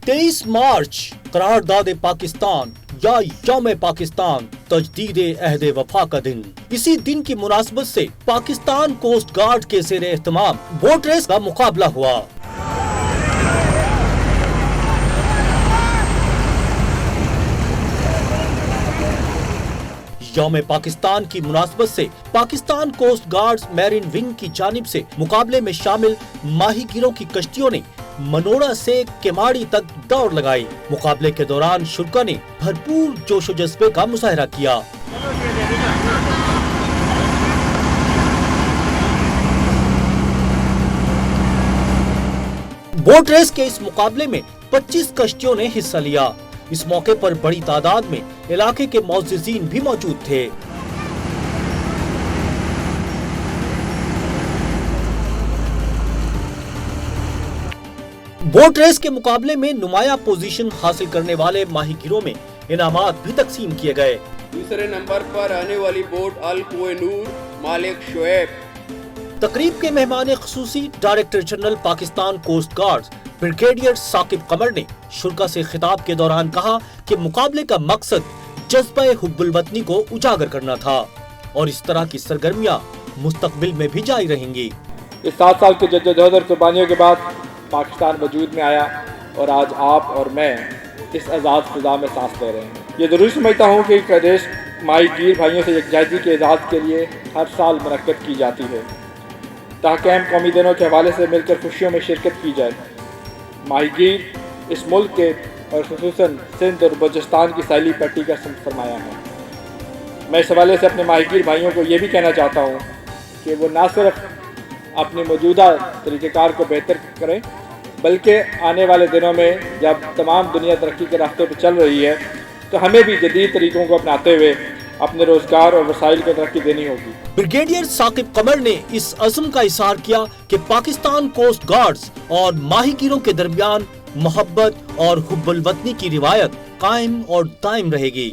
23 मार्च करारदाद पाकिस्तान या यौम पाकिस्तान तजदीद अहद वफा का दिन। इसी दिन की मुनासबत से पाकिस्तान कोस्ट गार्ड के ज़ेर एहतमाम बोट रेस का मुकाबला हुआ। यौम पाकिस्तान की मुनासबत से Pakistan coast guards marine wing की जानिब से मुकाबले में शामिल माहीगीरों की कश्तियों ने मनोड़ा से केमाड़ी तक दौड़ लगाई। मुकाबले के दौरान शुरा ने भरपूर जोश व जज्बे का मुजाहरा किया। बोट रेस के इस मुकाबले में 25 कश्तियों ने हिस्सा लिया। इस मौके पर बड़ी तादाद में इलाके के मौज़िज़ीन भी मौजूद थे। बोट रेस के मुकाबले में नुमाया पोजीशन हासिल करने वाले माहीगीरों में इनामात भी तकसीम किए गए। दूसरे नंबर पर आने वाली बोट अल कोहिनूर मालिक शोएब। तकरीब के मेहमान ख़ुसूसी director general Pakistan coast guard brigadier Saqib Qamar ने शुरा से खिताब के दौरान कहा कि मुकाबले का मकसद जज्बा हुब्बुल वतनी को उजागर करना था और इस तरह की सरगर्मियां मुस्तकबिल में भी जारी रहेंगी। इस 7 साल की जद्दोजहद और कुर्बानियों के बाद पाकिस्तान वजूद में आया और आज आप और मैं इस आज़ाद फिजा में सांस ले रहे हैं। ये ज़रूर समझता हूँ कि प्रदेश माहीगीर भाइयों से यकजाहती के एजाज़ के लिए हर साल मुनक्कद की जाती है ताकि अहम कौमी दिनों के हवाले से मिलकर खुशियों में शिरकत की जाए। माहीगीर इस मुल्क के और खुसूसन सिंध और बलूचिस्तान की साहिली पट्टी का सरमाया है। मैं इस हवाले से अपने माहीगीर भाइयों को ये भी कहना चाहता हूँ कि वो ना सिर्फ अपने मौजूदा तरीक़ेकार को बेहतर करें बल्कि आने वाले दिनों में जब तमाम दुनिया तरक्की के रास्ते पर चल रही है तो हमें भी जदीद तरीक़ों को अपनाते हुए अपने रोजगार और वसाइल को तरक्की देनी होगी। ब्रिगेडियर साकिब कमर ने इस अज़्म का इज़हार किया कि पाकिस्तान कोस्ट गार्ड्स और माहीगीरों के दरमियान मोहब्बत और हुब्बुल वतनी की रिवायत कायम और दायम रहेगी।